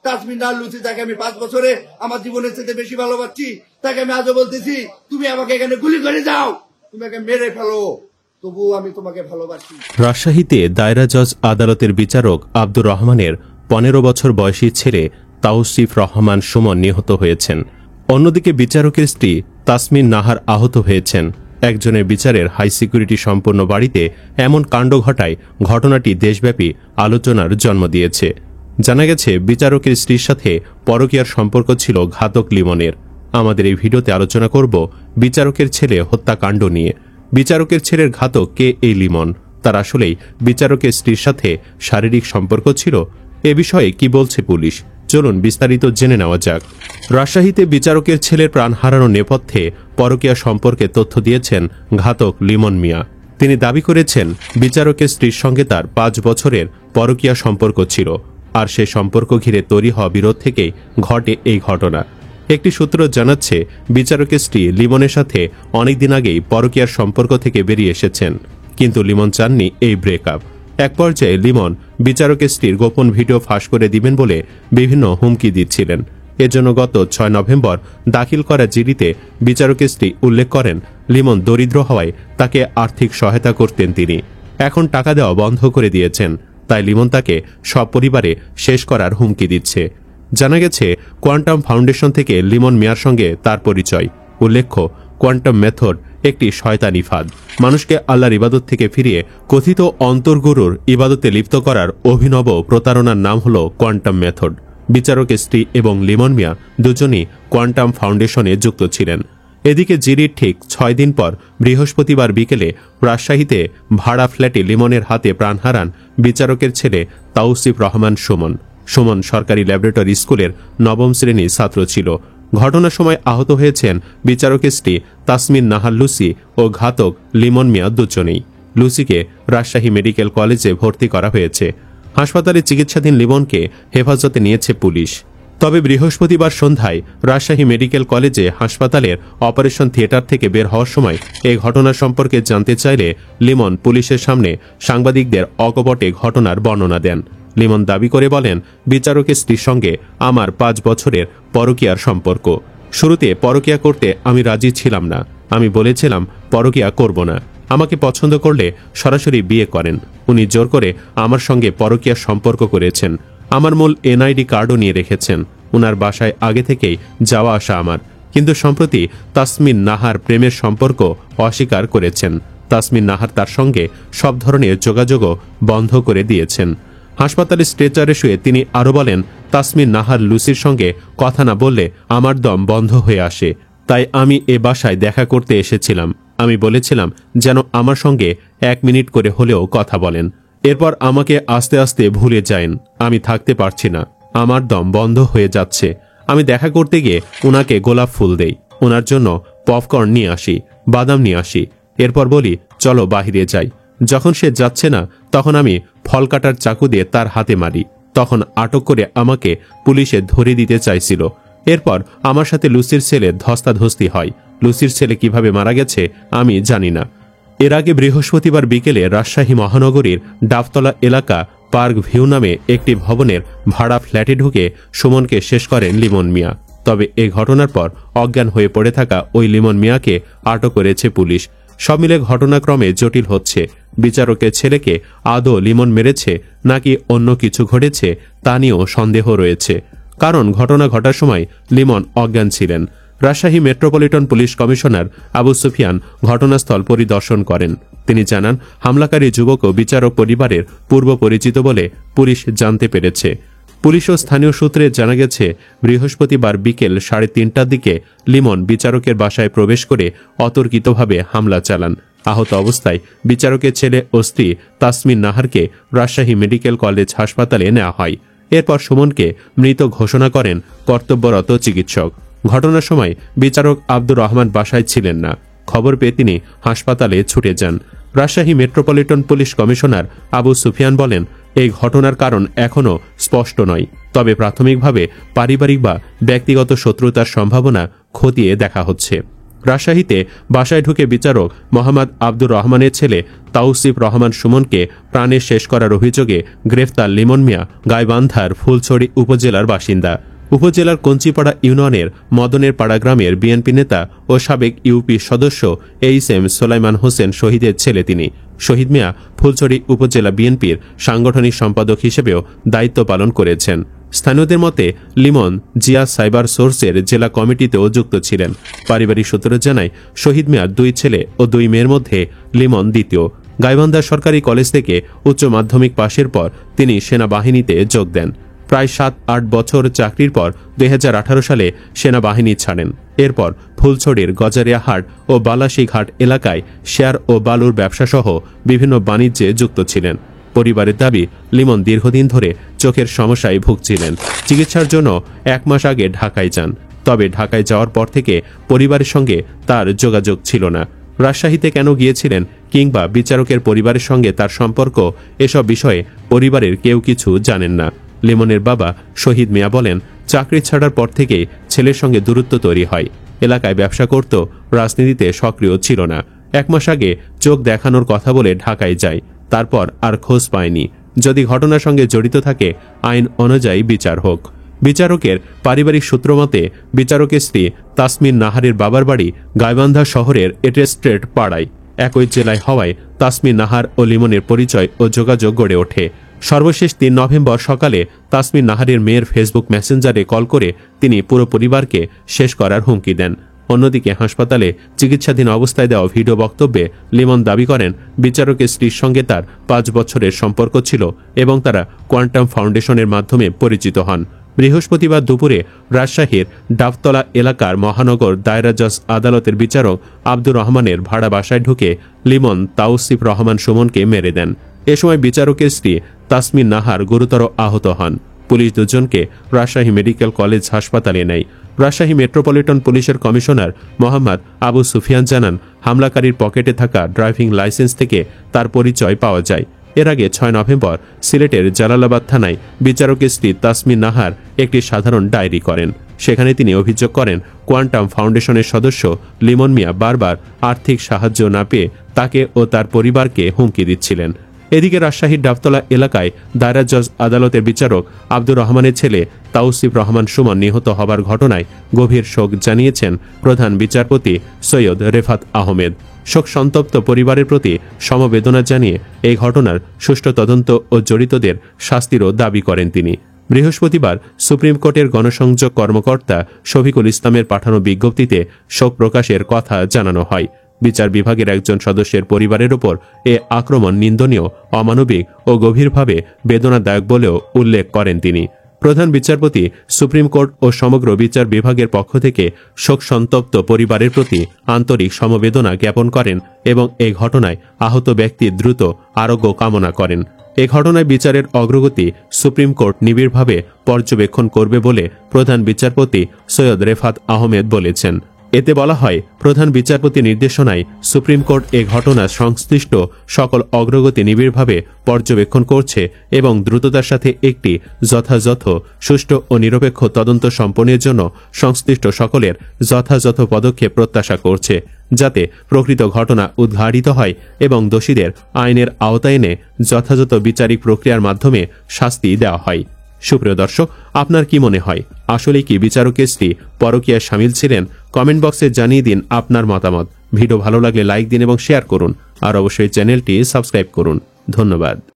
Tasmin Nahar Lucy, তাকে আমি 5 বছরে আমার জীবনের চেয়ে বেশি ভালোবাসছি, তাকে আমি আজও বলতেছি তুমি আমাকে এখানে গুলি করে যাও, তুমি আমাকে মেরে ফেলো, তবুও আমি তোমাকে ভালোবাসি। রাজশাহীতে দায়রা জজ আদালতের বিচারক আব্দুর রহমানের 15 বছর বয়সী ছেলে তাওসিফ রহমান সুমন নিহত হয়েছেন। অন্যদিকে বিচারকের স্ত্রী তাসমিন নাহার আহত হয়েছেন। একজনের বিচারের হাই সিকিউরিটি সম্পন্ন বাড়িতে এমন কাণ্ড ঘটায় ঘটনাটি দেশব্যাপী আলোচনার জন্ম দিয়েছে। জানা গেছে বিচারকের স্ত্রীর সাথে পরকীয়ার সম্পর্ক ছিল ঘাতক লিমনের। আমাদের এই ভিডিওতে আলোচনা করব বিচারকের ছেলে হত্যাকাণ্ড নিয়ে। বিচারকের ছেলের ঘাতক কে এই লিমন? তার আসলেই বিচারকের স্ত্রীর সাথে শারীরিক সম্পর্ক ছিল? এ বিষয়ে কি বলছে পুলিশ? চলুন বিস্তারিত জেনে নেওয়া যাক। রাজশাহীতে বিচারকের ছেলের প্রাণ হারানোর নেপথ্যে পরকীয়া সম্পর্কে তথ্য দিয়েছেন ঘাতক লিমন মিয়া। তিনি দাবি করেছেন বিচারকের স্ত্রীর সঙ্গে তার 5 বছরের পরকীয়া সম্পর্ক ছিল, আর সে সম্পর্ক ঘিরে তৈরি হওয়া বিরোধ থেকেই ঘটে এই ঘটনা। একটি সূত্র জানাচ্ছে বিচারকের স্ত্রী লিমনের সাথে অনেকদিন আগেই পরকীয়ার সম্পর্ক থেকে বেরিয়ে এসেছেন, কিন্তু লিমন চাননি এই ব্রেকআপ। এক পর্যায়ে লিমন বিচারকের স্ত্রীর গোপন ভিডিও ফাঁস করে দিবেন বলে বিভিন্ন হুমকি দিচ্ছিলেন। এজন্য গত 6 নভেম্বর দাখিল করা জিডিতে বিচারকের স্ত্রী উল্লেখ করেন লিমন দরিদ্র হওয়ায় তাকে আর্থিক সহায়তা করতেন তিনি। এখন টাকা দেওয়া বন্ধ করে দিয়েছেন, তাই লিমন তাকে সপরিবারে শেষ করার হুমকি দিচ্ছে। জানা গেছে কোয়ান্টাম ফাউন্ডেশন থেকে লিমন মিয়ার সঙ্গে তার পরিচয়। উল্লেখ্য, কোয়ান্টাম মেথড একটি শয়তানি ফাঁদ। মানুষকে আল্লাহর ইবাদত থেকে ফিরিয়ে কথিত অন্তর্গুরুর ইবাদতে লিপ্ত করার অভিনব প্রতারণার নাম হল কোয়ান্টাম মেথড। বিচারকের স্ত্রী এবং লিমন মিয়া দুজনই কোয়ান্টাম ফাউন্ডেশনে যুক্ত ছিলেন। এদিকে জিডির ঠিক 6 দিন পর বৃহস্পতিবার বিকেলে রাজশাহীতে ভাড়া ফ্ল্যাটে লিমনের হাতে প্রাণ হারান বিচারকের ছেলে তাওসিফ রহমান সুমন। সুমন সরকারি ল্যাবরেটরি স্কুলের 9ম শ্রেণীর ছাত্র ছিল। ঘটনার সময় আহত হয়েছেন বিচারকের স্ত্রী তাসমিন নাহার লুসি ও ঘাতক লিমন মিয়া দুজনেই। লুসিকে রাজশাহী মেডিকেল কলেজে ভর্তি করা হয়েছে। হাসপাতালে চিকিৎসাধীন লিমনকে হেফাজতে নিয়েছে পুলিশ। তবে বৃহস্পতিবার সন্ধ্যায় রাজশাহী মেডিকেল কলেজে হাসপাতালের অপারেশন থিয়েটার থেকে বের হওয়ার সময় এই ঘটনা সম্পর্কে জানতে চাইলে লিমন পুলিশের সামনে সাংবাদিকদের অকপটে ঘটনার বর্ণনা দেন। লিমন দাবি করে বলেন, বিচারকের স্ত্রীর সঙ্গে আমার 5 বছরের পরকীয়ার সম্পর্ক। শুরুতে পরকীয়া করতে আমি রাজি ছিলাম না। আমি বলেছিলাম পরকীয়া করব না, আমাকে পছন্দ করলে সরাসরি বিয়ে করেন। উনি জোর করে আমার সঙ্গে পরকীয়ার সম্পর্ক করেছেন। আমার মূল এনআইডি কার্ডও নিয়ে রেখেছেন। উনার বাসায় আগে থেকেই যাওয়া আসা আমার। কিন্তু সম্প্রতি তাসমিন নাহার প্রেমের সম্পর্ক অস্বীকার করেছেন। তাসমিন নাহার তার সঙ্গে সব ধরনের যোগাযোগও বন্ধ করে দিয়েছেন। হাসপাতালে স্ট্রেচারে শুয়ে তিনি আরও বলেন, তাসমিন নাহার লুসির সঙ্গে কথা না বললে আমার দম বন্ধ হয়ে আসে, তাই আমি এ বাসায় দেখা করতে এসেছিলাম। আমি বলেছিলাম যেন আমার সঙ্গে 1 মিনিট করে হলেও কথা বলেন। এরপর আমাকে আস্তে আস্তে ভুলে যান। আমি থাকতে পারছি না, আমার দম বন্ধ হয়ে যাচ্ছে। আমি দেখা করতে গিয়ে ওনাকে গোলাপ ফুল দেই, ওনার জন্য পপকর্ন নিয়ে আসি, বাদাম নিয়ে আসি। এরপর বলি চলো বাহিরে যাই। যখন সে যাচ্ছে না তখন আমি ফল কাটার চাকু দিয়ে তার হাতে মারি। তখন আটক করে আমাকে পুলিশে ধরে দিতে চাইছিল। এরপর আমার সাথে লুসির ছেলে ধস্তাধস্তি হয়। লুসির ছেলে কিভাবে মারা গেছে আমি জানি না। এর আগে বৃহস্পতিবার বিকেলে রাজশাহী মহানগরীর ডাবতলা এলাকা পার্ক ভিউ নামে একটি ভবনের ভাড়া ফ্ল্যাটে ঢুকে সুমনকে শেষ করেন লিমন মিয়া। তবে এ ঘটনার পর অজ্ঞান হয়ে পড়ে থাকা ওই লিমন মিয়াকে আটক করেছে পুলিশ। সব মিলে ঘটনাক্রমে জটিল হচ্ছে। বিচারকের ছেলেকে আদৌ লিমন মেরেছে নাকি অন্য কিছু ঘটেছে তা নিয়েও সন্দেহ রয়েছে, কারণ ঘটনা ঘটার সময় লিমন অজ্ঞান ছিলেন। Rajshahi metropolitan police commissioner Abu Sufian ঘটনাস্থল পরিদর্শন করেন। তিনি জানান, হামলাকারী যুবকও বিচারক পরিবারের পূর্ব পরিচিত বলে পুলিশ জানতে পেরেছে। পুলিশ ও স্থানীয় সূত্রে জানা গেছে, বৃহস্পতিবার বিকেল 3:30টার দিকে লিমন বিচারকের বাসায় প্রবেশ করে অতর্কিতভাবে হামলা চালান। আহত অবস্থায় বিচারকের ছেলে ও স্ত্রী তাসমিন নাহারকে রাজশাহী মেডিকেল কলেজ হাসপাতালে নেওয়া হয়। এরপর সুমনকে মৃত ঘোষণা করেন কর্তব্যরত চিকিৎসক। ঘটনার সময় বিচারক আব্দুর রহমান বাসায় ছিলেন না। খবর পেয়ে তিনি হাসপাতালে ছুটে যান। Rajshahi metropolitan police commissioner Abu Sufian বলেন, এই ঘটনার কারণ এখনও স্পষ্ট নয়, তবে প্রাথমিকভাবে পারিবারিক বা ব্যক্তিগত শত্রুতার সম্ভাবনা খতিয়ে দেখা হচ্ছে। রাজশাহীতে বাসায় ঢুকে বিচারক মোহাম্মদ আব্দুর রহমানের ছেলে তাওসিফ রহমান সুমনকে প্রাণে শেষ করার অভিযোগে গ্রেফতার লিমন মিয়া গাইবান্ধার ফুলছড়ি উপজেলার বাসিন্দা। উপজেলার কঞ্চিপাড়া ইউনিয়নের মদনের পাড়া গ্রামের বিএনপি নেতা ও সাবেক ইউপি সদস্য এইচ.এম. সোলাইমান হোসেন শহীদের ছেলে তিনি। শহীদ মিয়া ফুলছড়ি উপজেলা বিএনপির সাংগঠনিক সম্পাদক হিসেবেও দায়িত্ব পালন করেছেন। স্থানীয়দের মতে লিমন জিয়া সাইবার সোর্সের জেলা কমিটিতেও যুক্ত ছিলেন। পারিবারিক সূত্র জানায় শহীদ মিয়ার 2 ছেলে ও 2 মেয়ের মধ্যে লিমন দ্বিতীয়। গাইবান্ধা সরকারি কলেজ থেকে উচ্চ মাধ্যমিক পাশের পর তিনি সেনাবাহিনীতে যোগ দেন। প্রায় 7-8 বছর চাকরির পর 2018 সালে সেনাবাহিনী ছাড়েন। এরপর ফুলছড়ির গজারিয়াহাট ও বালাশীঘাট এলাকায় শেয়ার ও বালুর ব্যবসাসহ বিভিন্ন বাণিজ্যে যুক্ত ছিলেন। পরিবারের দাবি, লিমন দীর্ঘদিন ধরে চোখের সমস্যায় ভুগছিলেন। চিকিৎসার জন্য 1 মাস আগে ঢাকায় যান। তবে ঢাকায় যাওয়ার পর থেকে পরিবারের সঙ্গে তার যোগাযোগ ছিল না। রাজশাহীতে কেন গিয়েছিলেন কিংবা বিচারকের পরিবারের সঙ্গে তার সম্পর্ক, এসব বিষয়ে পরিবারের কেউ কিছু জানেন না। লিমনের বাবা শহীদ মিয়া বলেন, চাকরি ছাড়ার পর থেকেই ছেলের সঙ্গে দূরত্ব তৈরি হয়। এলাকায় ব্যবসা করত, রাজনীতিতে সক্রিয় ছিল না। 1 মাস আগে চোখ দেখানোর কথা বলে ঢাকায় যায়, তারপর আর খোঁজ পায়নি। যদি ঘটনার সঙ্গে জড়িত থাকে আইন অনুযায়ী বিচার হোক। বিচারকের পারিবারিক সূত্র মতে বিচারকের স্ত্রী তাসমিন নাহারের বাবার বাড়ি গাইবান্ধা শহরের এটেস্ট্রেট পাড়ায়। একই জেলায় হওয়ায় তাসমিন নাহার ও লিমনের পরিচয় ও যোগাযোগ গড়ে ওঠে। সর্বশেষ 3 নভেম্বর সকালে তাসমিন নাহারের মেয়ের ফেসবুক মেসেঞ্জারে কল করে তিনি পুরো পরিবারকে শেষ করার হুমকি দেন। অন্যদিকে হাসপাতালে চিকিৎসাধীন অবস্থায় দেওয়া ভিডিও বক্তব্যে লিমন দাবি করেন বিচারকের স্ত্রীর সঙ্গে তার 5 বছরের সম্পর্ক ছিল এবং তারা কোয়ান্টাম ফাউন্ডেশনের মাধ্যমে পরিচিত হন। বৃহস্পতিবার দুপুরে রাজশাহীর ডাবতলা এলাকার মহানগর দায়রা জজ আদালতের বিচারক আব্দুর রহমানের ভাড়া বাসায় ঢুকে লিমন তাওসিফ রহমান সুমনকে মেরে দেন। এ সময় বিচারকের স্ত্রী তাসমিন নাহার গুরুতর আহত হন। পুলিশ 2 জনকে রাজশাহী মেডিকেল কলেজ হাসপাতালে নেয়। রাজশাহী মেট্রোপলিটন পুলিশের কমিশনার মোহাম্মদ আবু সুফিয়ান জানান, হামলাকারীর পকেটে থাকা ড্রাইভিং লাইসেন্স থেকে তার পরিচয় পাওয়া যায়। এর আগে 6 নভেম্বর সিলেটের জালালাবাদ থানায় বিচারকের স্ত্রী তাসমিন নাহার একটি সাধারণ ডায়েরি করেন। সেখানে তিনি অভিযোগ করেন, কোয়ান্টাম ফাউন্ডেশনের সদস্য লিমন মিয়া বারবার আর্থিক সাহায্য না পেয়ে তাকে ও তার পরিবারকে হুমকি দিচ্ছিলেন। এদিকে রাজশাহীর ডাবতলা এলাকায় দায়রা জজ আদালতের বিচারক আব্দুর রহমানের ছেলে তাওসিফ রহমান সুমন নিহত হবার ঘটনায় গভীর শোক জানিয়েছেন প্রধান বিচারপতি সৈয়দ রেফাত আহমেদ। শোক সন্তপ্ত পরিবারের প্রতি সমবেদনা জানিয়ে এই ঘটনার সুষ্ঠু তদন্ত ও জড়িতদের শাস্তিরও দাবি করেন তিনি। বৃহস্পতিবার সুপ্রিম কোর্টের গণসংযোগ কর্মকর্তা শফিকুল ইসলামের পাঠানো বিজ্ঞপ্তিতে শোক প্রকাশের কথা জানানো হয়। বিচার বিভাগের একজন সদস্যের পরিবারের ওপর এ আক্রমণ নিন্দনীয়, অমানবিক ও গভীরভাবে বেদনাদায়ক বলেও উল্লেখ করেন তিনি। প্রধান বিচারপতি সুপ্রিম কোর্ট ও সমগ্র বিচার বিভাগের পক্ষ থেকে শোক সন্তপ্ত পরিবারের প্রতি আন্তরিক সমবেদনা জ্ঞাপন করেন এবং এই ঘটনায় আহত ব্যক্তির দ্রুত আরোগ্য কামনা করেন। এ ঘটনায় বিচারের অগ্রগতি সুপ্রিম কোর্ট নিবিড়ভাবে পর্যবেক্ষণ করবে বলে প্রধান বিচারপতি সৈয়দ রেফাত আহমেদ বলেছেন। এতে বলা হয়, প্রধান বিচারপতির নির্দেশনায় সুপ্রিম কোর্ট এ ঘটনার সংশ্লিষ্ট সকল অগ্রগতি নিবিড়ভাবে পর্যবেক্ষণ করছে এবং দ্রুততার সাথে একটি যথাযথ, সুষ্ঠু ও নিরপেক্ষ তদন্ত সম্পন্নের জন্য সংশ্লিষ্ট সকলের যথাযথ পদক্ষেপ প্রত্যাশা করছে, যাতে প্রকৃত ঘটনা উদ্ঘাটিত হয় এবং দোষীদের আইনের আওতায় এনে যথাযথ বিচারিক প্রক্রিয়ার মাধ্যমে শাস্তি দেওয়া হয়। সুপ্রিয় দর্শক, আপনার কি মনে হয়, আসলে কি বিচারকের স্ত্রী পরকীয়ায় শামিল ছিলেন? কমেন্ট বক্সে জানিয়ে দিন আপনার মতামত। ভিডিও ভালো লাগলে লাইক দিন এবং শেয়ার করুন, আর অবশ্যই চ্যানেলটি সাবস্ক্রাইব করুন। ধন্যবাদ।